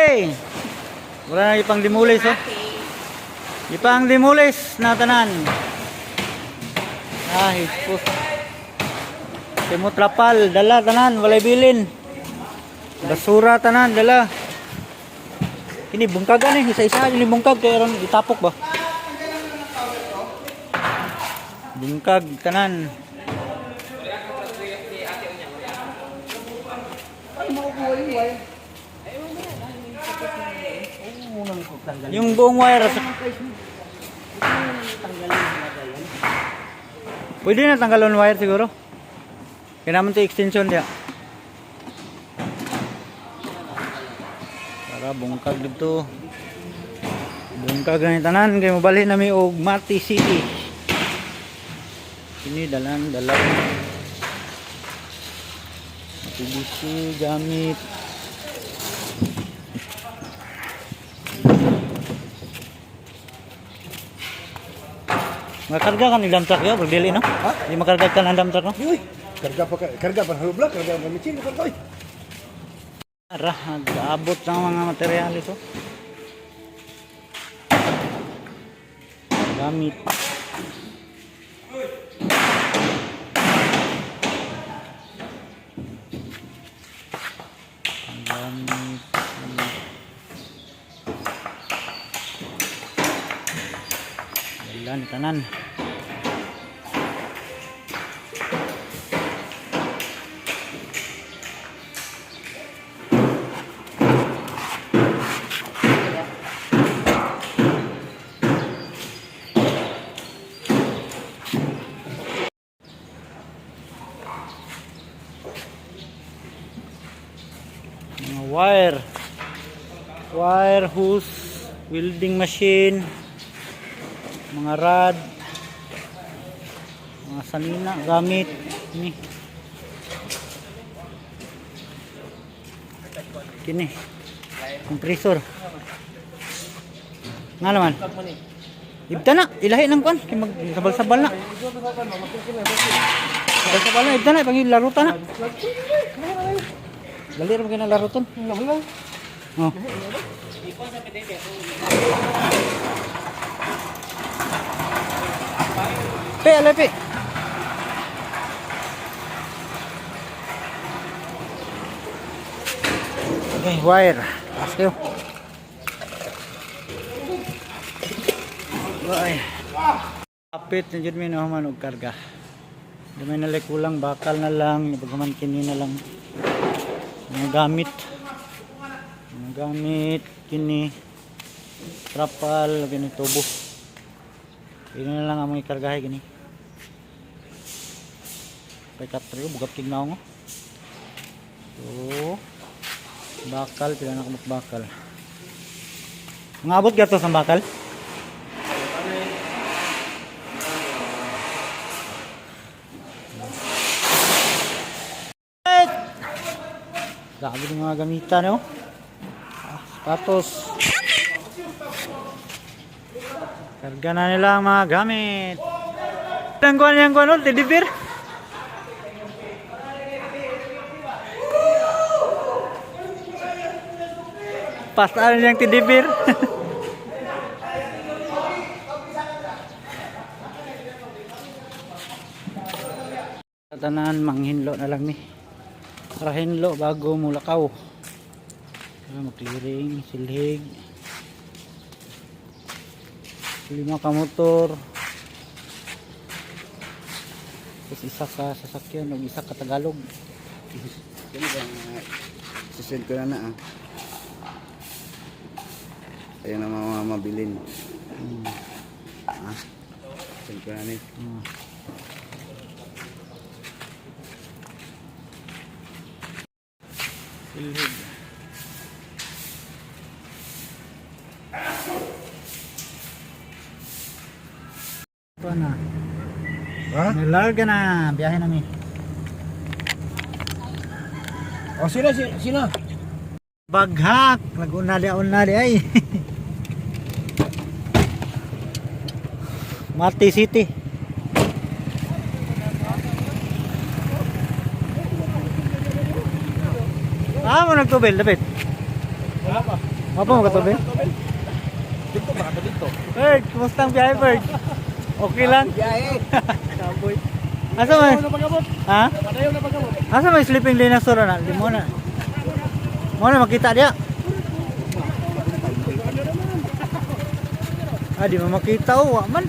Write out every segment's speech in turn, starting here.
Hey! Wala na ipang limulis, oh. Ipang limulis na tanan. Ah, hispos. Timot trapal, dala tanan, walay bilin. Basura tanan, dala. Ini bungkagan eh, isa-isa ini bungkag kaya ron itapok ba? Bungkag tanan. Yung buong wire pwede na tanggalon wire siguro. Kailangan ito extension dia. Para bungkag dito. Bungkag na tanan kay mabalik na mi og Mati City. Ini dalan PVC gamit makarga kan di dump truck ya berdili no? Ha? Di makarga kan ang dump truck no? Uy, karga pa halubla, karga pa michin ko toy. Arah, nag-aabot ng mga materyales oh. Gamit. Gamit. Dalan tanan. Mga wire hose, welding machine, mga rod, mga sanina gamit ini kini kompresor nga naman ibta na ilahi ng kwan sabal-sabal na sabal-sabal na ibta na pang larutan na dali rin maging larutan oh. Pe, alay pe. Okay, wire. Ask you. Bye. Kapit na dyan may naman og karga. May nalay kulang, bakal na lang, pagkaman kini na lang. Mga gamit, kini, trapal, gani tubo. Ini na lang ang mga ikargahe gini. Pekat rin, bugat kignaw ngo. So, bakal, pila na kumot bakal. Mga abot gato sa bakal? Dami ng mga gamitan, no? Sapatos. Karga na nila ang mga gamit. Ang kuhan yung kuhan, teddy bear. Pasaan yung teddy bear. Tanan, manghinlo na lang ni. Para hinlo bago mulakaw. Makliring, silhig. 5 ka motor. Tapos isa ka sasakyan o isa ka Tagalog. Kani ba sisend ko na ah. Ayun ang mga mabilin. Ah. Send ko na ni. Silhig. Ito na. Ha? Nilarga na. Biyahe namin. Oh, sino? Baghak. Nag-unali ay. Mati City. Ah, mo nagtubel, David? Wala pa. Apa mo katabi? Dito ba ka dito? Bird, kumusta ang biyahe, Bird? Okay lang? Biyahe. Kaboy. Asa may? Ha? Padayon na pagabot. Asa may sleeping dinosaur na? Di mo na. Mo na makita dia. Ah, di mo makita oh, man.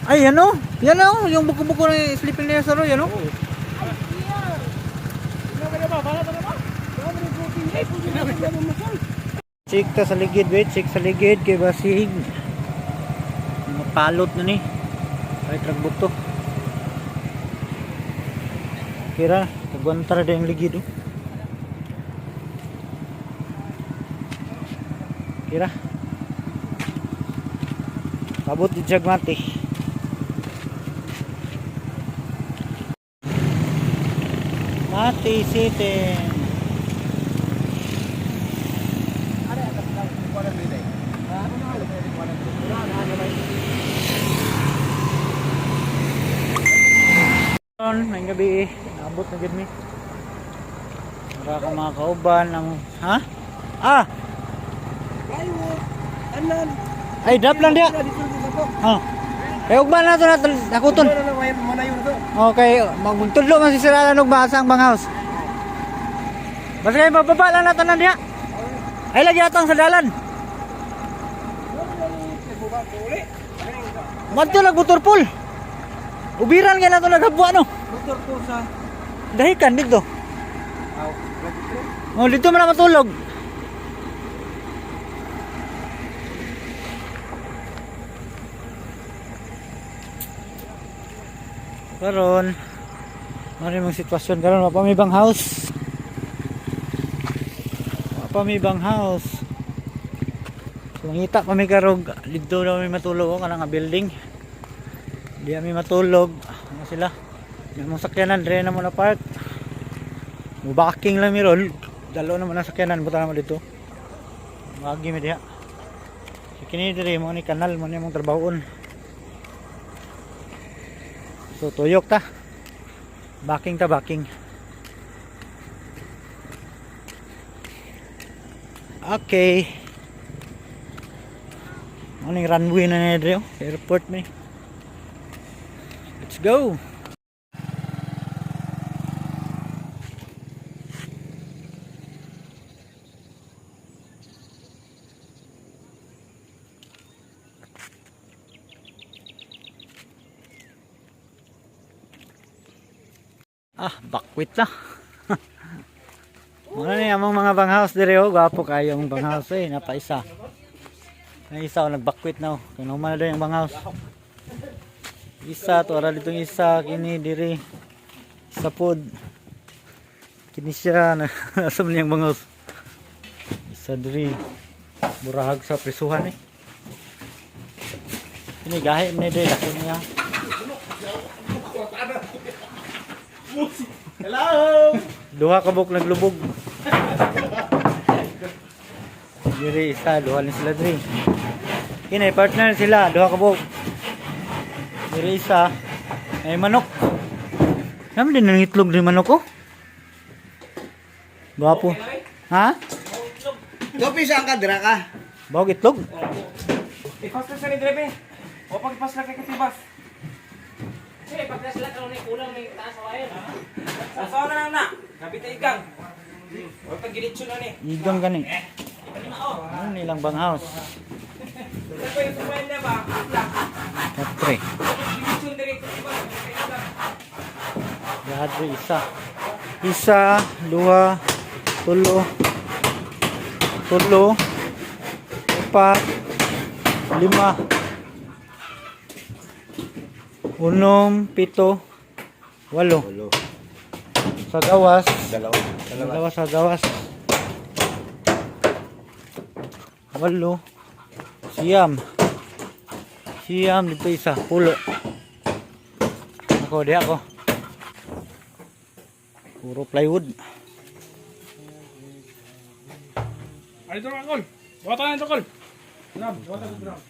Ay, yan oh. Yan oh, yung buko-buko ng sleeping dinosaur, yan oh. Check ta sa ligid, wait, check sa ligid kay basig. Mapalot na ni. Ay tragbot to. Kira, kagwantar na yung ligid oh. Kira. Abot di jag mati. Mati sitin. May gabi abot na gid mi. Para ka mga kauban ang ha? Ah. Anan. Ay drop lang dia. Oh. Kay ugban na to na nakuton. Okay, magtudlo man si siralan og basa ang banghouse. Basta kay mababa lang nato na dia. Ay lagi atong sa dalan. Madto nagbutorpol. Ubiran kay nato naghabwa no. Motor ko sa Dahikan dito. Oh, dito man na matulog. Karon, mari mong sitwasyon karon wa pa may bang house. Wa pa may bang house. Mangita pa may karog dito na may matulog ko kanang building. Di kami matulog. Ano sila? May mong sakyanan dire na mo na park. Mubaking lang mi ron. Dalo naman ang sakyanan buta naman dito. Magi mi diha. Kini dire mo ni kanal mo ni mong trabahon. So tuyok ta. Backing ta backing. Okay. Ano yung runway na na dito? Airport me. Let's go. Ah, bakwit na. Ano ni among mga banghouse dire oh, gwapo kayo ang banghouse eh, napaisa. May isa oh, nagbakwit na oh. Kuno man na yung banghouse. Isa to ara ditong isa kini diri. Isa pod. Kini siya na asam niyang banghouse. Isa diri. Burahag sa prisuhan eh. Ini gahe ni diri dako niya. Hello. Duha ka buk naglubog. Diri isa, duha ni sila diri. Kini partner sila, duha ka buk. Diri isa, ay manok. Naman din ang itlog din manok ko. Gwapo. Ha? Dopi saan ka, dira ka? Bawag itlog? Ipas ka sa ni Drebe. O pag-ipas ka kay Katibas. Eh, pagkas lang kalau ni kulang ni taas awayan. Asa na na. Kapit igang. O pag gilitsyo na ni. Igang gani. Ano nilang banghouse? Sa pa yung sumayin na ba? Katre. Gilitsyo na rin. Lahat rin isa. Isa, dua, tulo, tulo, empat, lima, unom, pito, walo. Ulo. Sa gawas. Dalawa. Sa gawas. Walo. Siyam. Siyam dito isa. Pulo. Ako, di ako. Puro plywood. Ay, ito ka, Kol. Buwata na ito, Kol. Ram, buwata ko, Ram.